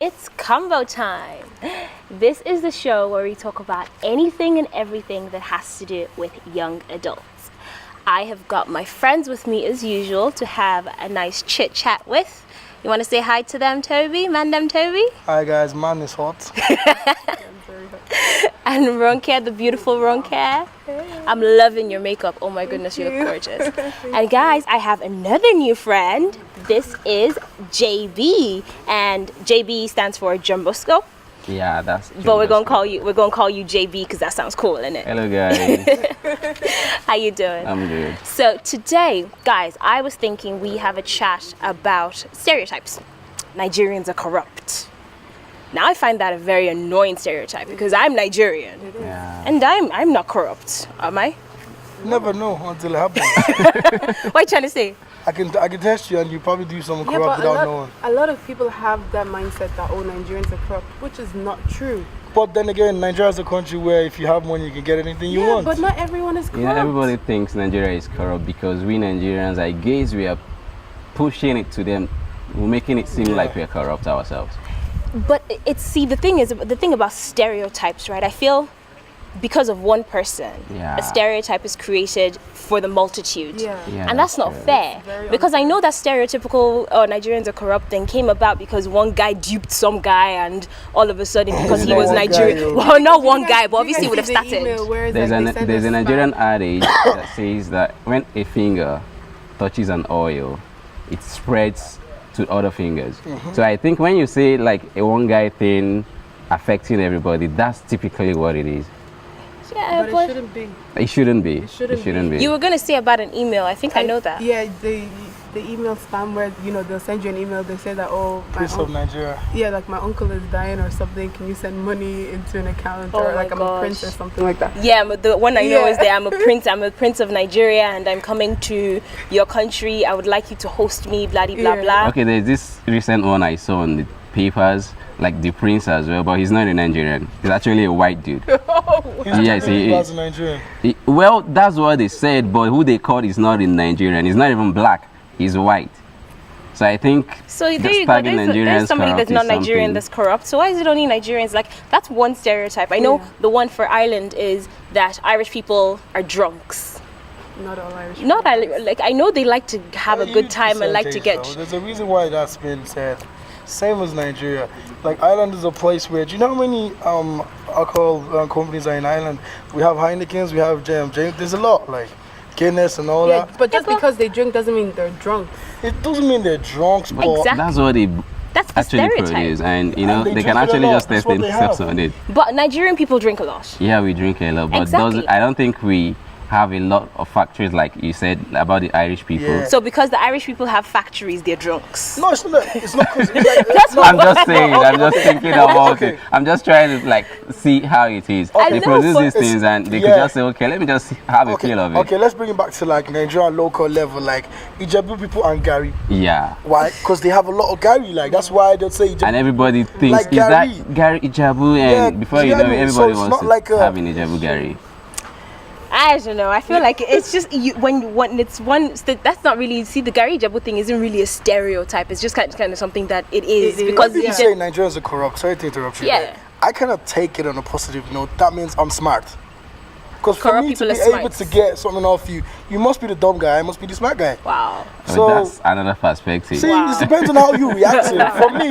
it's Convo time. This is the show where we talk about anything and everything that has to do with young adults. I have got my friends with me as usual to have a nice chit chat with. You want to say hi to them, Toby? Mandem Toby? Hi guys, man is hot. And Ronke, the beautiful Ronke. I'm loving your makeup. Oh my goodness, you look gorgeous. And guys, I have another new friend. This is JB, and JB stands for Jumboscope. Yeah, that's. But we're gonna call you JB because that sounds cool, innit? Hello, guys. How you doing? I'm good. So today, guys, I was thinking we have a chat about stereotypes. Nigerians are corrupt. Now I find that a very annoying stereotype because I'm Nigerian, and I'm not corrupt, am I? Never know until it happens. What are you trying to say? I can test you and you probably do something corrupt without knowing. A lot of people have that mindset that Nigerians are corrupt, which is not true. But then again, Nigeria is a country where if you have money, you can get anything you want. But not everyone is corrupt. Yeah, everybody thinks Nigeria is corrupt because we Nigerians, I guess we are pushing it to them. We're making it seem like we are corrupt ourselves. But the thing about stereotypes, right? I feel because of one person, a stereotype is created for the multitude. And that's not fair. Because I know that stereotypical Nigerians are corrupt thing came about because one guy duped some guy and all of a sudden because he was Nigerian. Well, not one guy, but obviously would have started. There's a Nigerian adage that says that when a finger touches an oil, it spreads to other fingers. So I think when you say like a one guy thing affecting everybody, that's typically what it is. Yeah, but it shouldn't be. It shouldn't be. You were gonna say about an email. I think I know that. Yeah, the email spam where they'll send you an email. They say that Prince of Nigeria. Yeah, like my uncle is dying or something. Can you send money into an account or like I'm a prince or something like that? Yeah, but the one I know is that I'm a prince. I'm a prince of Nigeria, and I'm coming to your country. I would like you to host me. Blah blah blah. Okay, there's this recent one I saw on the papers, like the prince as well, but he's not a Nigerian. He's actually a white dude. Yes, he is. Nigerian. Well, that's what they said, but who they called is not in Nigerian. He's not even black. He's white. So I think there you go. There's somebody that's not Nigerian that's corrupt. So why is it only Nigerians? Like, that's one stereotype. I know the one for Ireland is that Irish people are drunks. Not all Irish. I know they like to have a good time and like to get. There's a reason why that's been said. Same as Nigeria. Like, Ireland is a place where, do you know how many alcohol companies are in Ireland? We have Heinekens, we have James. There's a lot, like Guinness and all that. But just because they drink doesn't mean they're drunk. It doesn't mean they're drunk. Exactly. That's what they actually produce, and they can actually just test themselves on it. But Nigerian people drink a lot. Yeah, we drink a lot, but I don't think we have a lot of factories like you said about the Irish people. Yeah. So because the Irish people have factories, they're drunks. No, it's not. It's not. I'm just saying. I'm just thinking about it. I'm just trying to see how it is. They produce these things and they could just say, okay, let me just have a feel of it. Okay, let's bring it back to like Nigeria local level, like Ijebu people and Gary. Yeah. Why? Because they have a lot of Gary. Like that's why they'll say Ijebu. And everybody thinks like is that Gary Ijebu, and before you know it, everybody wants to have an Ijebu Gary. I don't know. I feel like it's just when it's one. That's not really. See, the Gary Jabu thing isn't really a stereotype. It's just kind of something that it is because you say Nigerians are corrupt. Sorry to interrupt you. Yeah. I cannot take it on a positive note. That means I'm smart. Because for me to be able to get something off you, you must be the dumb guy. I must be the smart guy. Wow. So that's another perspective. See, it depends on how you react to it. For me,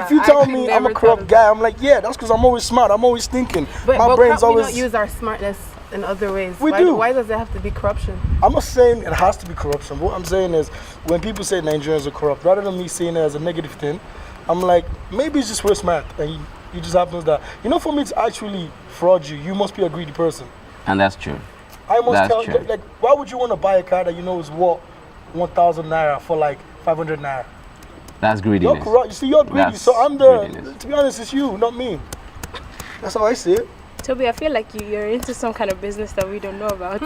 if you tell me I'm a corrupt guy, I'm like, yeah, that's because I'm always smart. I'm always thinking. My brain's always. We don't use our smartness in other ways. Why does it have to be corruption? I'm not saying it has to be corruption. What I'm saying is, when people say Nigerians are corrupt, rather than me seeing it as a negative thing, I'm like, maybe it's just we're smart, and you just happens that for me to actually fraud you, you must be a greedy person. And that's true. I must tell you, like, why would you want to buy a car that you know is worth 1,000 naira for like 500 naira? That's greediness. You're corrupt. You see, you're greedy. So I'm to be honest, it's you, not me. That's how I see it. Toby, I feel like you're into some kind of business that we don't know about.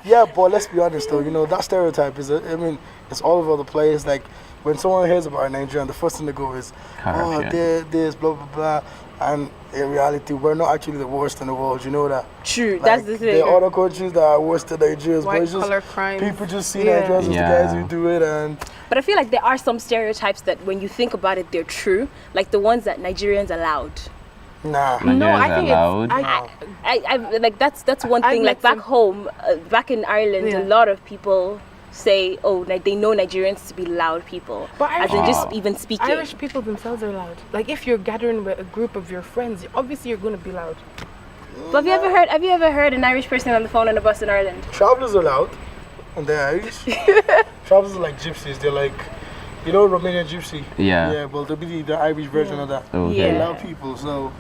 Yeah, but let's be honest though, that stereotype it's It's all over the place. Like when someone hears about Nigeria, the first thing they go is, oh, they're this, blah blah blah. And in reality, we're not actually the worst in the world. You know that. True. Like, that's the thing. There are other countries that are worse than Nigerians. White but it's just collar crime. people just see Nigerians as the guys who do it. And but I feel like there are some stereotypes that when you think about it, they're true. Like the ones that Nigerians allowed. Nah. No, I think allowed. I like that's one thing. Like back home, back in Ireland, a lot of people say, oh, they know Nigerians to be loud people, but as in just even speaking. Irish people themselves are loud. Like if you're gathering with a group of your friends, obviously you're going to be loud. But have you ever heard an Irish person on the phone on a bus in Ireland? Travelers are loud, and they're Irish. Travelers are like gypsies. They're like, you know, Romanian gypsy. Yeah. Yeah. Well, they'll be the Irish version of that. Okay. They're loud people. So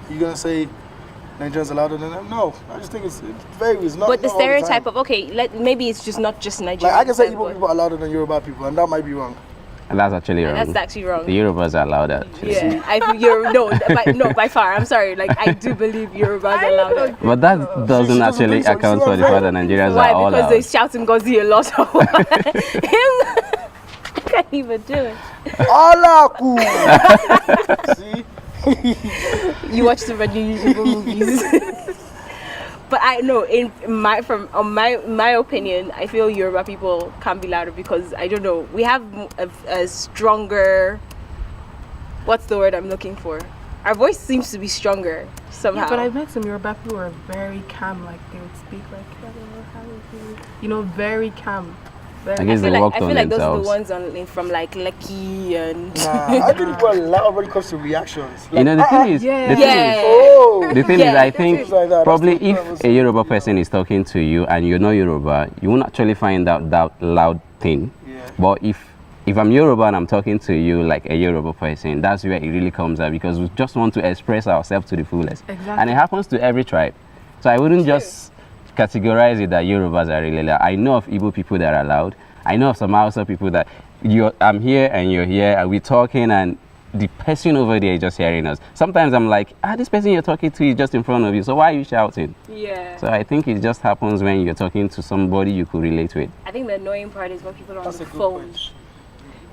you're gonna say Nigerians are louder than them? No, I just think it varies. But the stereotype of maybe it's just not just Nigerians. Like I can say Igbo people are louder than Yoruba people, and that might be wrong. And that's actually wrong. That's actually wrong. The Yorubas are louder. By far. I'm sorry. Like I do believe Yorubas are louder. But that doesn't actually account for the fact that Nigerians are all because loud. they shout Ngozi a lot. I can't even do it. Alaku. See. You watch too many Igbo movies. But I know, in my opinion, I feel Yoruba people can be louder because I don't know. We have a stronger. What's the word I'm looking for? Our voice seems to be stronger somehow. Yeah, but I met some Yoruba people who are very calm. Like they would speak like, very calm. I guess they worked on those themselves. are the ones from like Lekki and. Nah, I think we're loud when it comes to reactions. Like, You know, the thing is, I think probably if a Yoruba person is talking to you and you're not Yoruba, you won't actually find out that loud thing. Yeah. But if I'm Yoruba and I'm talking to you like a Yoruba person, that's where it really comes out because we just want to express ourselves to the fullest. Exactly. And it happens to every tribe. So I wouldn't just categorize it that Yorubas are really loud. I know of Igbo people that are loud. I know of some Hausa people that I'm here and you're here and we're talking and the person over there is just hearing us. Sometimes I'm like, this person you're talking to is just in front of you, so why are you shouting? Yeah. So I think it just happens when you're talking to somebody you could relate with. I think the annoying part is when people are on the phone.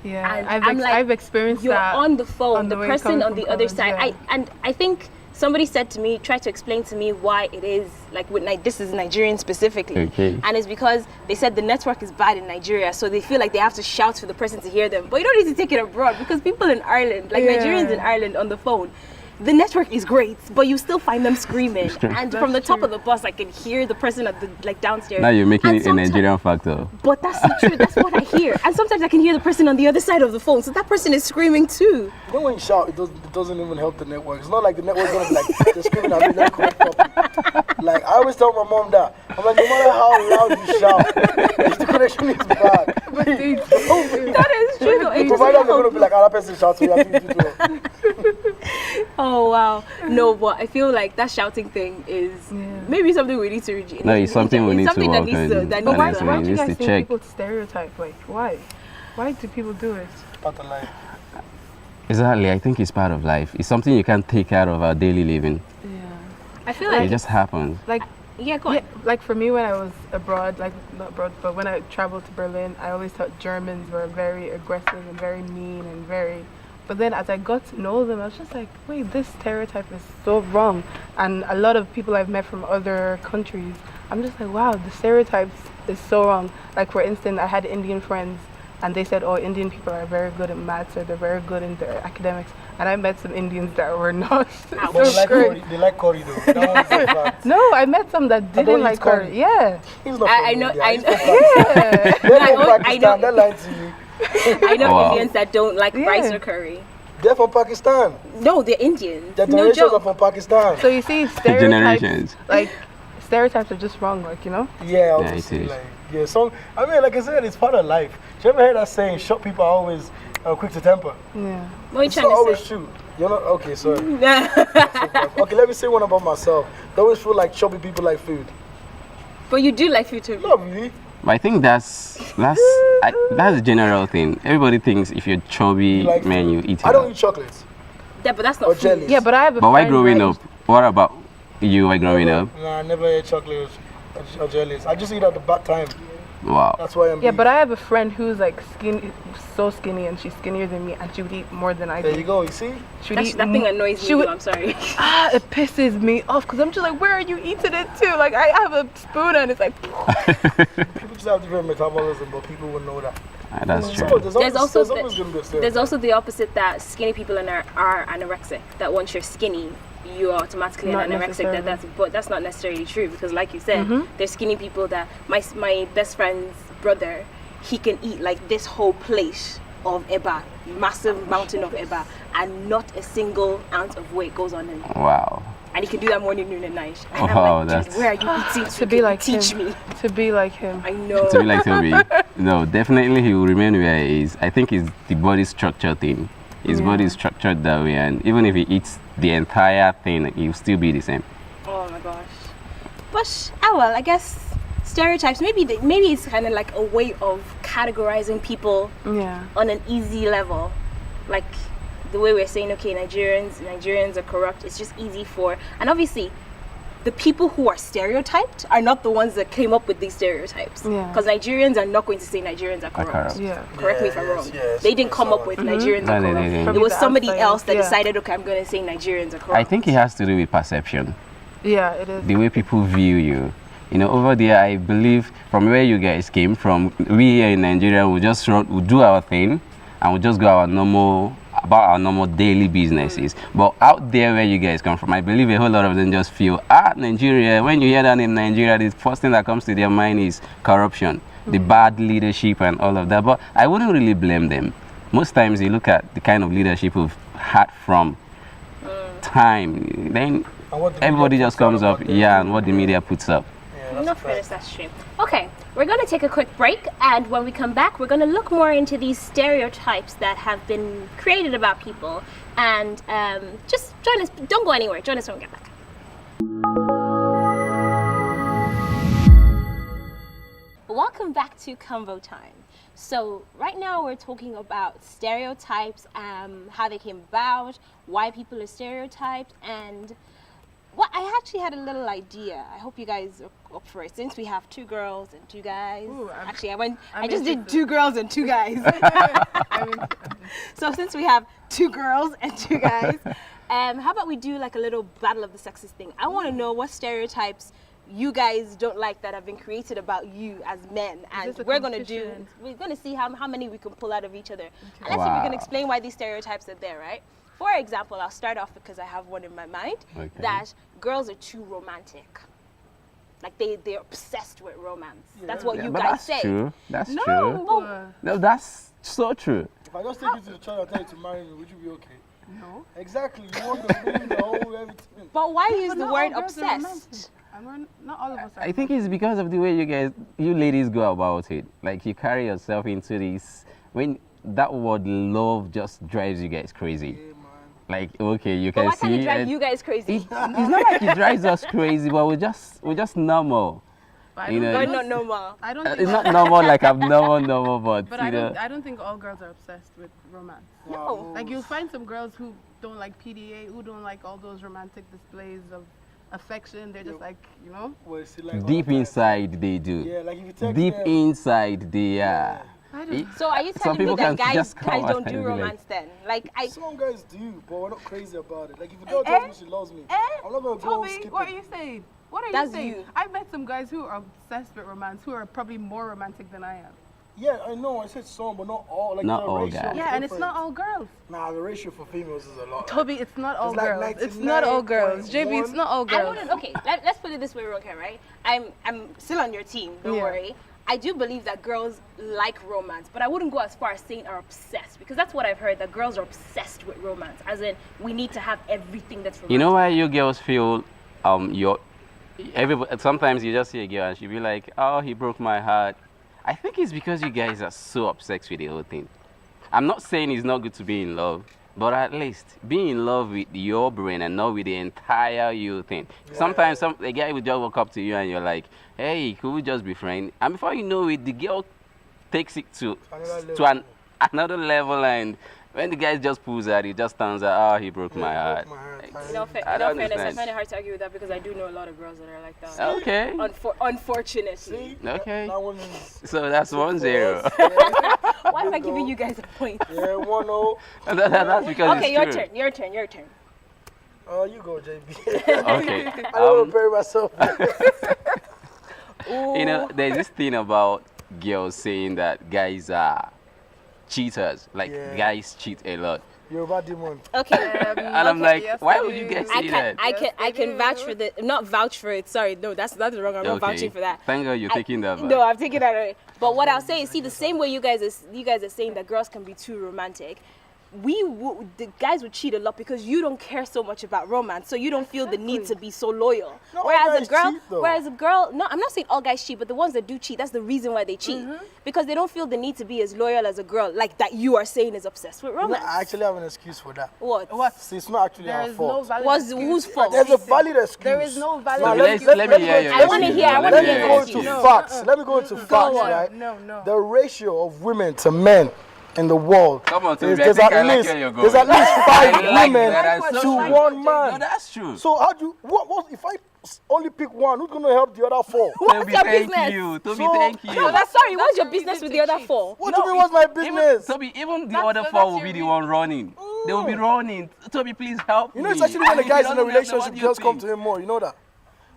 Yeah, And I've experienced you're that. You're on the phone, the person on the other college, side. I think somebody said to me, tried to explain to me why it is, like with this is Nigerian specifically. Okay. And it's because they said the network is bad in Nigeria, so they feel like they have to shout for the person to hear them. But you don't need to take it abroad because people in Ireland, like Nigerians in Ireland on the phone, the network is great, but you still find them screaming. And from the top of the bus, I can hear the person at the downstairs. Now you're making it a Nigerian factor. But that's the truth. That's what I hear. And sometimes I can hear the person on the other side of the phone, so that person is screaming too. You know when you shout, it doesn't even help the network. It's not like the network's gonna be like they're screaming at me, they're correct properly. Like I always tell my mom that I'm like, no matter how loud you shout, if the connection is bad, that is true. Providers are gonna be like, that person shouting. Oh wow. No, but I feel like that shouting thing is maybe something we need to reduce. No, it's something we need to work on. But why do you guys think people stereotype? Like why? Why do people do it? Part of life. Exactly, I think it's part of life. It's something you can't take out of our daily living. Yeah. I feel like it just happens. Like go on. like for me when I was abroad, like not abroad, but when I traveled to Berlin, I always thought Germans were very aggressive and very mean and very. But then as I got to know them, I was just like, wait, this stereotype is so wrong. And a lot of people I've met from other countries, I'm just like, wow, the stereotypes is so wrong. Like for instance, I had Indian friends and they said, oh, Indian people are very good at maths or they're very good in their academics. And I met some Indians that were not. But they like curry though. No, I met some that didn't like curry. Yeah. He's not I know. Yeah. They're lying to you. I know Indians that don't like rice or curry. They're from Pakistan. No, they're Indians. Their generations are from Pakistan. So you see, stereotypes, like stereotypes are just wrong, like Yeah, obviously. So I mean, like I said, it's part of life. You ever heard that saying? Short people are always quick to temper. Yeah. What are you it's trying not to always say? true. You're not okay. Sorry. Okay, let me say one about myself. I always feel like chubby people like food. But you do like food too. Not really. But I think that's a general thing. Everybody thinks if you're chubby, like man, you eat it. I don't eat chocolates. Yeah, but that's not or food. jellies. Yeah, but I have a But why friend, growing right? up? What about you? Why growing up? Nah, I never ate chocolates or jellies. I just eat at the bad time. Wow. That's why I'm. Yeah, but I have a friend who's like skinny, so skinny, and she's skinnier than me, and she would eat more than I do. There you go. You see? That thing annoys me. I'm sorry. It pisses me off because I'm just like, where are you eating it to? Like, I have a spoon and it's like. People just have different metabolism, but people would know that. That's true. So there's also the opposite, that skinny people are anorexic. That once you're skinny, you're automatically an anorexic. But that's not necessarily true, because like you said, there's skinny people that my best friend's brother, he can eat like this whole plate of eba, massive mountain of eba, and not a single ounce of weight goes on him. Wow. And he can do that morning, noon, and night. And Oh, I'm like, dude, where are you eating to be like teach him. me? To be like him. I know. To be like Toby. No, definitely he will remain where he is. I think it's the body structure thing. His body is structured that way, and even if he eats the entire thing, he will still be the same. Oh my gosh. But well, I guess stereotypes. Maybe it's kind of like a way of categorizing people on an easy level, like the way we're saying, okay, Nigerians are corrupt. It's just easy and obviously the people who are stereotyped are not the ones that came up with these stereotypes. Because Nigerians are not going to say Nigerians are corrupt. Correct me if I'm wrong. They didn't come up with Nigerians are corrupt. It was somebody else that decided, okay, I'm going to say Nigerians are corrupt. I think it has to do with perception. Yeah, it is. The way people view you. You know, over there, I believe from where you guys came from, we here in Nigeria will do our thing and we'll just go about our normal daily businesses. But out there where you guys come from, I believe a whole lot of them just feel, Nigeria, when you hear that name Nigeria, the first thing that comes to their mind is corruption, the bad leadership and all of that. But I wouldn't really blame them. Most times you look at the kind of leadership we've had from time, then everybody just comes up, and what the media puts up. No fairness, that's true. Okay, we're going to take a quick break, and when we come back, we're going to look more into these stereotypes that have been created about people. And just join us. Don't go anywhere. Join us when we get back. Welcome back to Convo Time. So right now we're talking about stereotypes, how they came about, why people are stereotyped, and I actually had a little idea. I hope you guys are up for it. Since we have 2 girls and 2 guys. Ooh, I just did 2 girls and 2 guys. So since we have 2 girls and 2 guys, how about we do like a little battle of the sexes thing? I want to know what stereotypes you guys don't like that have been created about you as men, and we're gonna see how many we can pull out of each other. And let's see if we can explain why these stereotypes are there, right? For example, I'll start off because I have one in my mind, that girls are too romantic. Like they're obsessed with romance. That's what you guys say. True. That's no, true. No, that's so true. If I just take you to the church and tell you to marry me, would you be okay? No. Exactly. You want the whole everything. But why use the word obsessed? Not all of us are. I think it's because of the way you ladies go about it. Like you carry yourself into this, when that word love just drives you guys crazy. Like, okay, you can see. But why can't it drive you guys crazy? It's not like it drives us crazy, but we're just normal. We're not normal. I don't think it's not normal like I'm normal, but I don't think all girls are obsessed with romance. No. Like you'll find some girls who don't like PDA, who don't like all those romantic displays of affection. They're just like, Well, see, like deep inside they do. Yeah, like if you text deep them, inside they are. So are you Some telling me people that can just guys come don't out do and be like- romance then? some guys do, but we're not crazy about it. Like if a girl tells me she loves me, I'm not gonna go Toby, skip what are it. you saying? What are That's you saying? you. I've met some guys who are obsessed with romance, who are probably more romantic than I am. Yeah, I know. I said some, but not all. Like Not the all ratio guys. is Yeah, and it's different. not all girls. Nah, the ratio for females is a lot. Toby, it's not all It's like girls. It's not all girls. JB, it's not all I girls. wouldn't. Okay, let's put it this way, okay, right? I'm still on your team. Don't worry. I do believe that girls like romance, but I wouldn't go as far as saying are obsessed, because that's what I've heard, that girls are obsessed with romance, as in we need to have everything that's romantic. You know why you girls feel sometimes you just see a girl and she'll be like, oh, he broke my heart. I think it's because you guys are so obsessed with the whole thing. I'm not saying it's not good to be in love, but at least be in love with your brain and not with the entire you thing. Yeah. Sometimes a guy will just walk up to you and you're like, hey, could we just be friends? And before you know it, the girl takes it to another level, and when the guy just pulls out, it just turns out, oh, he broke my heart. In all fairness, I find it hard to argue with that because I do know a lot of girls that are like that. Okay. Unfortunately. See? Okay. That one is So that's 1-0. Why am I giving you guys a point? yeah, 1-0. That's because Okay, it's true. your turn. Oh, you go, JB. Okay. I don't want to bury myself. You know, there's this thing about girls saying that guys are cheaters. Like, guys cheat a lot. You're about demon. Okay. And I'm like, yes, why I would do. you guys I say can that? I can vouch for the not vouch for it. Sorry, no, that's wrong. I'm not vouching for that. Thank God you're taking that back. No, I'm taking that away. But what I'll say is, see, the same way you guys are saying that girls can be too romantic. The guys would cheat a lot because you don't care so much about romance, so you don't feel the need to be so loyal. No, all whereas guys cheat, a girl, no, I'm not saying all guys cheat, but the ones that do cheat, that's the reason why they cheat, because they don't feel the need to be as loyal as a girl, like that you are saying is obsessed with No, romance. I actually have an excuse for that. What? See, it's not actually There our is no fault. valid Whose fault? There's a valid excuse. There is no valid Now, excuse. Let me hear your I wanna excuse. hear- I wanna Let hear me your go excuse. into No, facts. Let me go into facts, on. right? No. The ratio of women to men in the world Come on, is Toby, I there's think I at like least where you're there's going. at least 5 I like women that. That's to so true. 1 man. No, that's true. So how do you, what if I only pick one? Who's gonna help the other 4? Toby, your thank business? you. Toby, So- thank you. No, that's sorry. What's your your business reason with to the other cheat. 4? What do you mean? What's my business? Toby, even the That's- other that's 4 will your be the reason. one running. They will be running. Toby, please help You know, me. it's actually when the He guy's in a doesn't help me. What relationship, do you girls come think? to him more. You know that?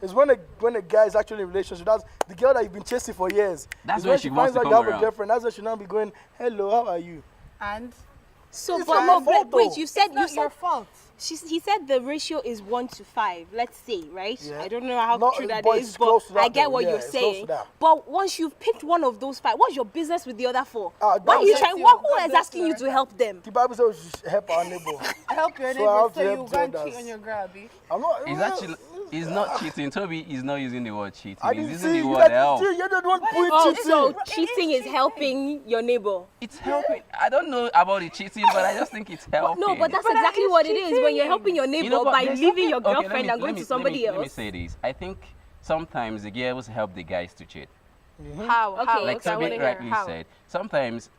It's when a guy is actually in a relationship. That's the girl that you've been chasing for years. That's It's when she wants finds to out come you have around. a girlfriend. That's when she now be going, "Hello, how are you?" And So, It's but not no, your fault, wait. though. You said it's not your fault. He said the ratio is 1 to 5. Let's say, right? Yeah. I don't know how No, true that but is, it's but close to that I get though. what Yeah, you're it's close saying. to that. But once you've picked one of those 5, what's your business with the other 4? Ah, Why are you God trying? bless you. Who God is bless asking you, you to help them? The Bible says we should help our neighbor. Help your So I neighbor have so to you help go and others. cheat on your girl, Abby. I'm not. He's actually, he's not cheating. Toby is not using the word cheating. I He's didn't using see the you. word help. You're the one point Oh, cheating. so cheating is helping your neighbor. It's helping. I don't know about the cheating, but I just think it's helping. No, but that's But that exactly is what it is when you're cheating. helping your neighbor You know, but by there's leaving your something- okay, girlfriend and going to somebody else. Let me say this. I think sometimes the girls help the guys to cheat. How? Okay, How? Like okay, I Toby wanna hear rightly how. said, sometimes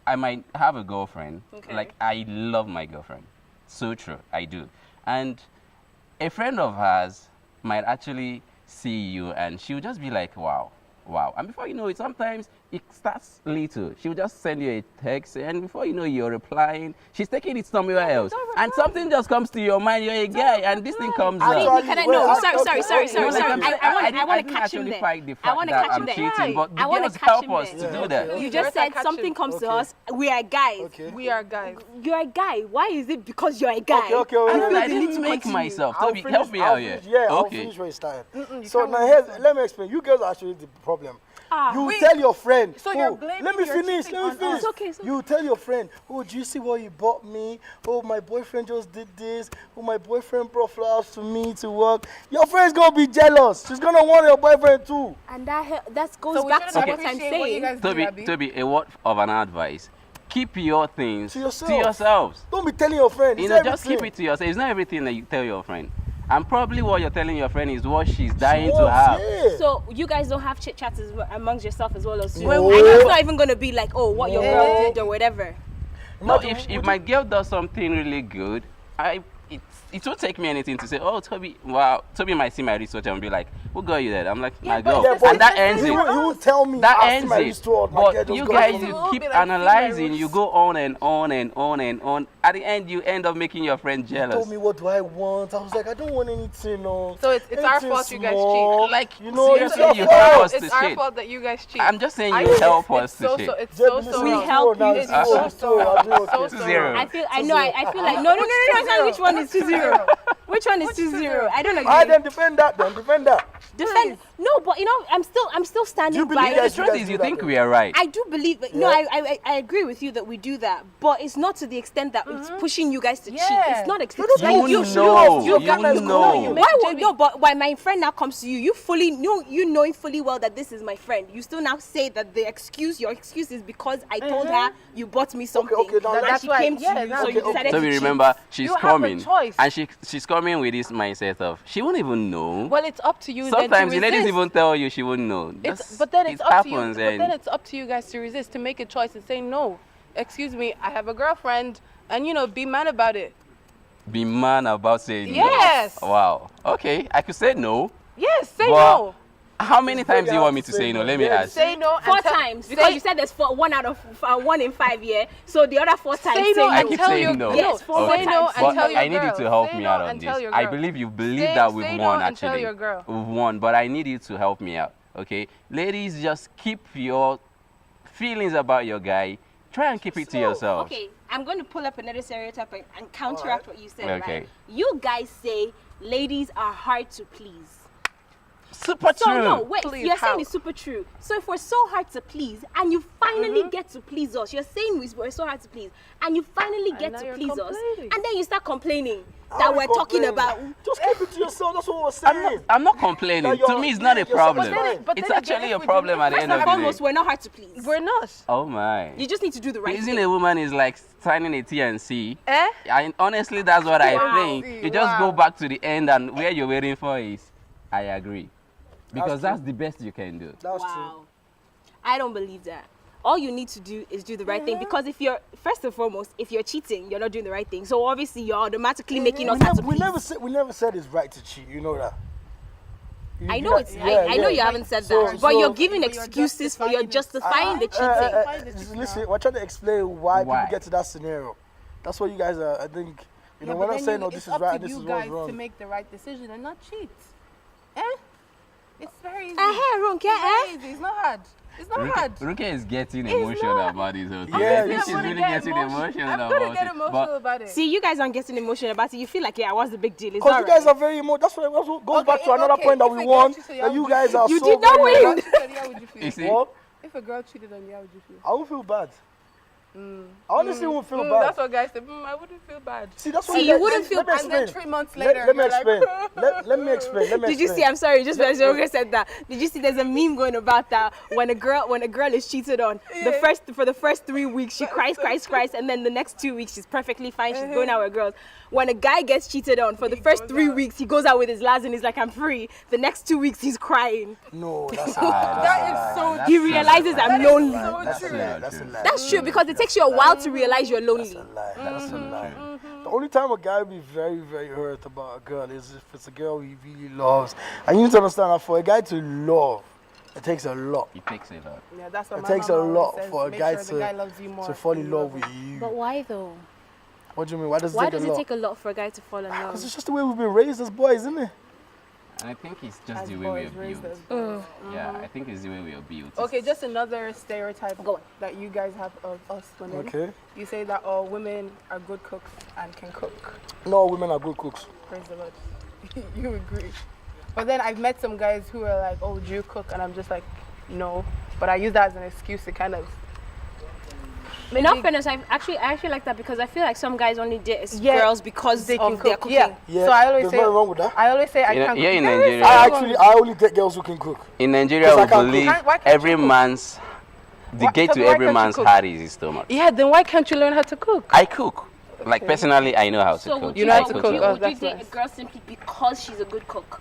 I might have a girlfriend. Okay. Like, I love my girlfriend. So true, I do. And a friend of hers might actually see you and she'll just be like, wow. And before you know it, sometimes it starts little. She'll just send you a text, and before you know, you're replying. She's taking it somewhere else, and something just comes to your mind. You're a guy, and this thing comes Actually, up. Can I wait, know? okay, Sorry. I want didn't to catch him actually there. fight the I fact want to that catch I'm him there. cheating, but the I wanna girls catch help him us there. to do that. You just said something comes to us. We are guys. Okay. We are guys. You're a guy. Why is it because you're a guy? Okay, wait, I wait. didn't make myself. I'll Toby, finish- help me I'll out here. finish- Yeah, I'll Okay. finish where you started. you So can't now really let me explain. You girls are actually the problem. You wait. tell your friend. So you're oh, blaming let me your finish. cheating Let me on finish. us. It's okay. You tell your friend. Oh, do you see what you bought me? Oh, my boyfriend just did this. Oh, my boyfriend brought flowers to me to work. Your friend's gonna be jealous. She's gonna want your boyfriend too. And that goes So we back to shouldn't what I'm appreciate what you saying. guys do, Abby. Toby, a word of an advice. Keep your things To yourself. yourselves. Don't be telling your friend. You It's know, just everything. keep it to yourself. It's not everything that you tell your friend. And probably what you're telling your friend is what she's She dying to wants, have. yeah. So you guys don't have chit chats amongst yourself as well as you. No. I know it's not even gonna be like, oh, what your girl No. did or whatever. No, Imagine, if my girl does something really good, it won't take me anything to say, oh, Toby, wow. Toby might see my research and be like, who got you that? I'm like, my but girl. yeah, but And that ends he it. won't tell me. That "Ah, see ends my it. wristwatch, my girl But just you got guys, it from you me." keep Be like, see my analyzing, wrist. you go on and on and on and on. At the end, you end up making your friend He jealous. told me what do I want. I was like, I don't want anything. No. So it's our Anything fault you guys small. cheat. Like, You know, it's seriously, your you help fault. us to It's our cheat. fault that you guys cheat. I'm just saying I you know help it's us to so, cheat. so it's Jeb, so listen, We it's help now, you. it's It's so, so I do okay. so 2-0. I feel like no. Which one? Which one is 2-0? Which one is 2-0? I don't agree. I then defend that. Defend. No, but you know, I'm still standing You believe by. that The you truth guys is, do you that think though? we are right. I do believe that. No, Yeah. I agree with you that we do that, but it's not to the extent that it's pushing you guys to cheat. Yeah. It's not You extreme. don't Like know. You you know. you You guys know. Why would JB. no? But when my friend now comes to you, you knowing fully well that this is my friend, you still now say that your excuse is because I told her you bought me something. okay, now and that's she why- came to yeah, you, that's so you okay, decided So to we cheat. remember she's You have a coming, choice. and she's coming with this mindset of she won't even know. Well, it's up to you. Sometimes then the to ladies resist. even tell you she wouldn't know. But then it's it up to you. happens, But and then it's up to you guys to resist, to make a choice and say no. Excuse me, I have a girlfriend, and be man about it. be man about saying Yes. no? Wow. Okay, I could say no. Yes, say But no. how many times do you want me to say no? Let me ask. Say no. Four times, because you said there's 1 out of 1 in 5 years. So the other 4 times, Say no I and keep tell saying your no. Yes, no. Say no and But tell your I need you girl. to help Say me no out on and this. tell your I girl. believe you believe Say- that say we've no won and tell actually. your girl. We've won, but I need you to help me out. Okay, ladies, just keep your feelings about your guy. Try and keep it to yourself. Okay, I'm going to pull up another stereotype and counteract what you said, Okay. right? You guys say ladies are hard to please. Super So true. no, wait, Please, you're saying how? it's super true. So if we're so hard to please and you finally get to please us, you're saying we're so hard to please and you finally get now to you're please us, complaining. and then you start complaining How that you we're talking complaining? about. Just keep it to yourself. That's what we're saying. I'm not complaining. That To me, it's not a you're problem. satisfied. But It's then actually again, a if we problem at the First end and of the foremost, day. we're not hard to please. We're not. Oh my. You just need to do the right Pleasing thing. a woman is like signing a T&C. Eh? And honestly, that's what I Wow. think. You just go back to the end, and where you're waiting for is, I agree. Because that's the best you can do. That's Wow. I don't believe that. All you need to do is do the right thing, because if you're, first and foremost, if you're cheating, you're not doing the right thing. So obviously you're automatically making us hard to We please. never said it's right to cheat. You know that. I know it's. I know you haven't said that, but you're giving But you're excuses for you're justifying the cheating. Listen, we're trying to explain why Why? people get to that scenario. That's what you guys are. I think you know. Yeah, We're but not then saying you- no, this it's is up right, to and this you is guys what's to wrong. make the right decision and not cheat. Eh? It's very easy. Ronke, It's very easy. It's not hard. It's not hard. Ruke is getting It's emotional not. about this whole thing. Yeah, I think I'm she's gonna really get getting emotional I'm about gonna get it. emotional But about it. See, you guys aren't getting emotional about it. You feel like, yeah, what's the big deal? It's Because you guys alright. are very emotional. That's what goes Okay, back to another okay, point that if we a girl won. cheats on you, That how you would guys you are You so did not very- win. How would you feel? you see, What? If a girl cheated on you, how would you feel? I won't feel bad. I honestly won't feel bad. That's what guys say. I wouldn't feel bad. See, that's what See, you wouldn't feel let me bad, And then explain. 3 months later, Let me you're like, explain. Let me explain. Did you see? I'm sorry, just because Ronke said that. Did you see? There's a meme going about that when a girl is cheated on. For the first 3 weeks she cries, and then the next 2 weeks she's perfectly fine. She's going out with girls. When a guy gets cheated on, for the first 3 weeks he goes out with his lads and he's like, I'm free. The next 2 weeks he's crying. No, that's a Ah, lie. that is so He realizes I'm lonely. That's a true. lie. That's a lie. That's true, because it takes you a while to realize you're lonely. That's a lie. The only time a guy will be very, very hurt about a girl is if it's a girl he really loves. And you need to understand that for a guy to love, it takes a lot. it takes a lot. Yeah, that's what It my takes a mama always lot says. for a Make guy sure the guy loves you more to fall than in you love him. with you. But why though? What do you mean? Why does it Why take does a it lot? take a lot for a guy to fall in Because love? it's just the way we've been raised as boys, isn't it? And I think it's just As the way we boys, are raised built. as boys. Yeah, I think it's the way we are built. Okay, just another stereotype Go on. that you guys have of us women. Okay. You say that all women are good cooks and can cook. No, women are good cooks. Praise the Lord. You agree. But then I've met some guys who are like, oh, do you cook? And I'm just like, no. But I use that as an excuse to kind of... In all fairness, I actually like that, because I feel like some guys only date Yeah, girls because they can of their cook. cooking. Yeah. Yeah, So I always there's say... nothing wrong with that. I always say I You know, can't here cook. in There is Nigeria- I only date girls who can cook. In Nigeria, Because I we can't cook. believe Why can't every you cook? man's, the Why- gate tell to me, why every can't you man's cook? heart is his stomach. Yeah, then why can't you learn how to cook? I cook. Like personally, I know how to So cook. would You you, know how would to you, cook? Oh, would you that's date nice. a girl simply because she's a good cook?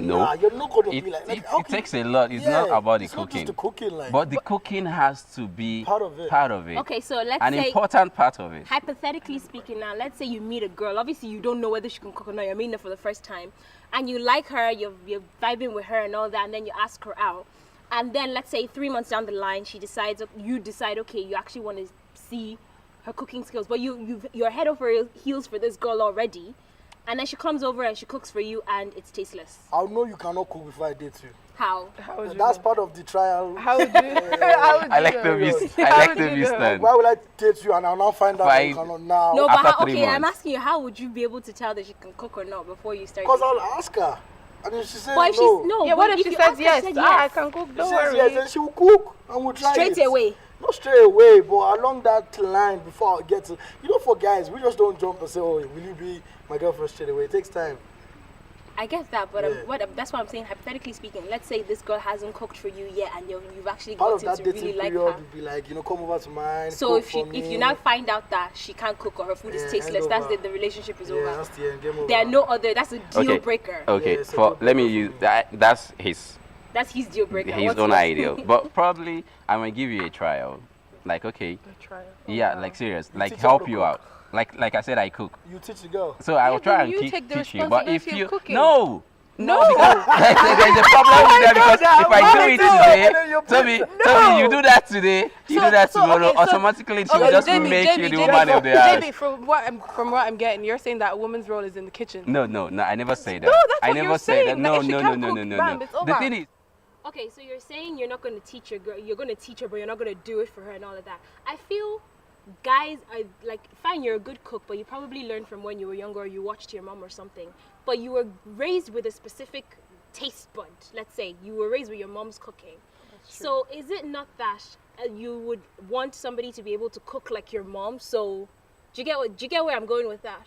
No. Nah, you're not gonna It, be like it, how it can- takes a lot. It's Yeah, not about the it's not cooking. just the cooking, like. But the cooking has to be Part of it. Part of it. Okay, so let's An say, important part of it. hypothetically speaking now, let's say you meet a girl. Obviously, you don't know whether she can cook or not. You're meeting her for the first time. And you like her, you're vibing with her and all that, and then you ask her out. And then let's say 3 months down the line, you decide, okay, you actually want to see her cooking skills. But you're head over heels for this girl already. And then she comes over and she cooks for you and it's tasteless. I'll know you cannot cook before I date you. How? How would you That's know? part of the trial. How would you? How would I you like know? the views. How I like would the you views know? stand. Why will I date you and I'll now find out that you Fine. cannot now? No, but After 3 okay, I'm months. asking you, how would you be able to tell that she can cook or not before you start? Because dating? I'll ask her. And if she says But if no, she's no, Yeah, what but if she you says ask her, yes? said I can cook. she Don't says worry. yes, then she will cook and we'll try straight it. away. Not straight away, but along that line before I get to... You know, for guys, we just don't jump and say, oh, will you be my girlfriend straight away? It takes time. I get that, but Yeah. that's what I'm saying. Hypothetically speaking, let's say this girl hasn't cooked for you yet, and you've actually Part of gotten that to dating really like period her. would be like, come over to mine, So cook if for you me. now find out that she can't cook or her food is Yeah, tasteless, end that's over. the relationship is Yeah, over. that's the end, game over. There are no other. That's a deal breaker. Okay. Yeah, it's a For deal let me breaker use for that. That's his That's his deal breaker. his What's own yours? ideal. But probably I might give you a trial. Like okay, Try it. yeah, like serious, like teach her help how to you cook. out. Like I said, I cook. You teach the girl. So I will try then and you take the teach you. But if responsibility of you cooking. no, because there's a problem with that because if I do it today, Toby, you do that today, you do that tomorrow, okay, so- automatically she will just make you the woman of the JB, house. from what I'm getting, you're saying that a woman's role is in the kitchen. No, I never say that. No, that's I what never you're say that. saying, No, that if she can't cook, no. bam, it's The over. thing is, Okay, so you're saying you're not going to teach your girl, you're going to teach her, but you're not going to do it for her and all of that. I feel guys are like, fine, you're a good cook, but you probably learned from when you were younger or you watched your mom or something. But you were raised with a specific taste bud. Let's say you were raised with your mom's cooking. So is it not that you would want somebody to be able to cook like your mom? So do you get where I'm going with that?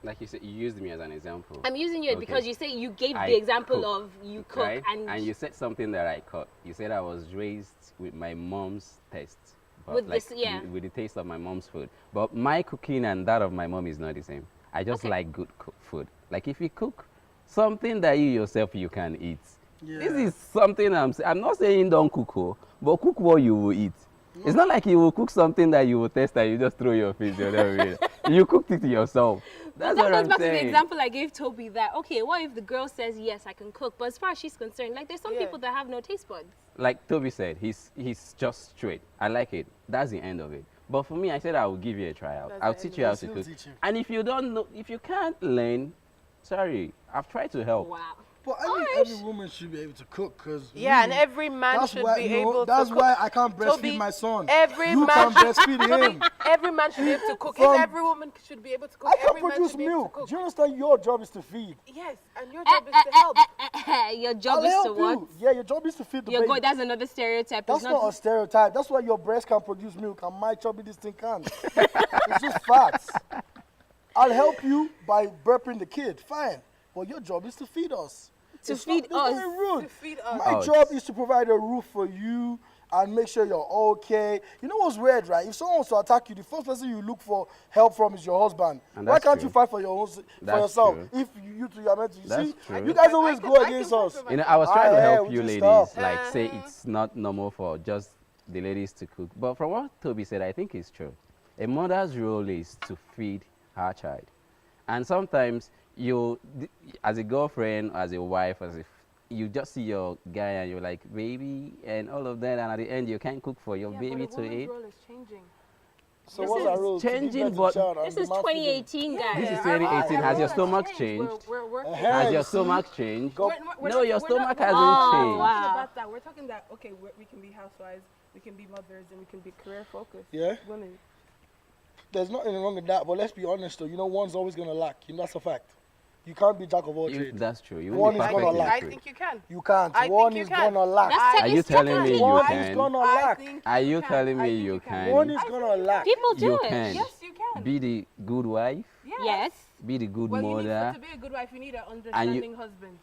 like you said, you used me as an example. I'm using you because you say you gave I the example cook, of you cook right? and you said something that I caught. You said I was raised with my mom's taste. But With like this, yeah. with the taste of my mom's food. But my cooking and that of my mom is not the same. I just like good food. Like if you cook something that you yourself you can eat. Yeah. This is something I'm not saying don't cook, but cook what you will eat. It's not like you will cook something that you will taste and you just throw your face the other way. You cooked it yourself. That's that what goes I'm back to the saying. example I gave Toby that, okay, what if the girl says, yes, I can cook, but as far as she's concerned, like there's some people that have no taste buds. Like Toby said, he's just straight. I like it. That's the end of it. But for me, I said I will give you a tryout. I'll teach you how to cook. And if you don't know, if you can't learn, sorry, I've tried to help. Wow. But every woman should be able to cook, because And every man should be able to cook. That's why I can't breastfeed my son. Every you man can breastfeed him. Every man should be able to cook. From- If every woman should be able to cook, I can every man produce should be able to milk. cook. Do you understand? Your job is to feed. Yes, and your job is to help. Your job I'll is to help what? you. Yeah, your job is to feed the baby. That's another stereotype. That's It's not a stereotype. That's why your breast can produce milk and my chubby this thing can't. It's just facts. I'll help you by burping the kid. Fine. But your job is to feed us. To feed us. To feed us. My job is to provide a roof for you and make sure you're okay. You know what's weird, right? If someone wants to attack you, the first person you look for help from is your husband. And Why that's can't true. you fight for your own, for That's yourself? true. If you two are meant to, That's see, true. you guys always go I can against fight us. for You know, I was trying to help we you just ladies, stop. like say it's not normal for just the ladies to cook. But from what Toby said, I think it's true. A mother's role is to feed her child. And sometimes you, as a girlfriend, as a wife, you just see your guy and you're like, baby, and all of that, and at the end you can't cook for your baby to eat. role is changing. So what's our role? changing, but This is 2018, guys. This is 2018. Has your stomach changed? We're working. Has your stomach changed? We're No, your not- stomach we're hasn't not changed. talking about that. We're talking that, okay, we can be housewives, we can be mothers, and we can be career focused. Yeah. Women. There's nothing wrong with that, but let's be honest though. You know, one's always gonna lack. You know, that's a fact. You can't be jack of all trades. That's true. You One won't is be gonna perfect in lack. I trade. think you can. You can't. I One think you is can. gonna lack. That's Are you telling me you One is can? gonna I lack. think Are you can. telling I me think you can? One is gonna lack. People do You it. can. Yes, you can. Be the good wife, Yes. be the good Well, mother. to be a good wife, you need an understanding husband.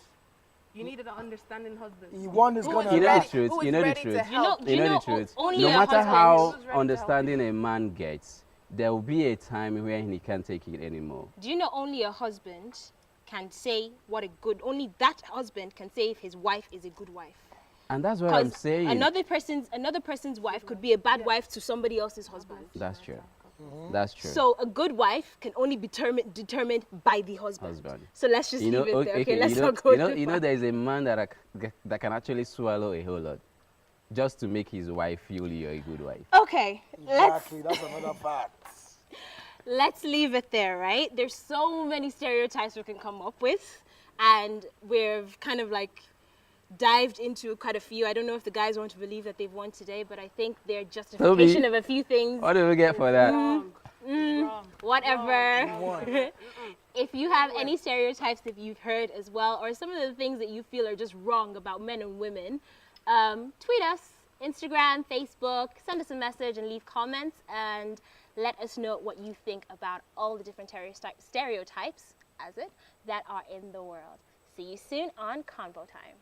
You need an understanding husband. One is Who gonna is You know lack. the truth. Who is You know the ready to truth. help? You know the o- truth. only No a matter husband how who's ready to help. understanding a man gets, there will be a time where he can't take it anymore. Do you know only a husband can say what a good, only that husband can say if his wife is a good wife. And that's what I'm Because saying. another person's wife could be a bad wife to somebody else's husband. That's true. That's true. So a good wife can only be determined by the husband. So let's just you know, leave it there. Okay, let's you know, not go you know, there's a man that can actually swallow a whole lot just to make his wife feel you're a good wife. Okay, Exactly. That's another fact. let's leave it there, right? There's so many stereotypes we can come up with, and we've kind of like dived into quite a few. I don't know if the guys want to believe that they've won today, but I think their justification of a few things, What do we get for that? Wrong. whatever. If you have any stereotypes that you've heard as well, or some of the things that you feel are just wrong about men and women, tweet us, Instagram, Facebook, send us a message and leave comments, and let us know what you think about all the different stereotypes that are in the world. See you soon on Convo Time.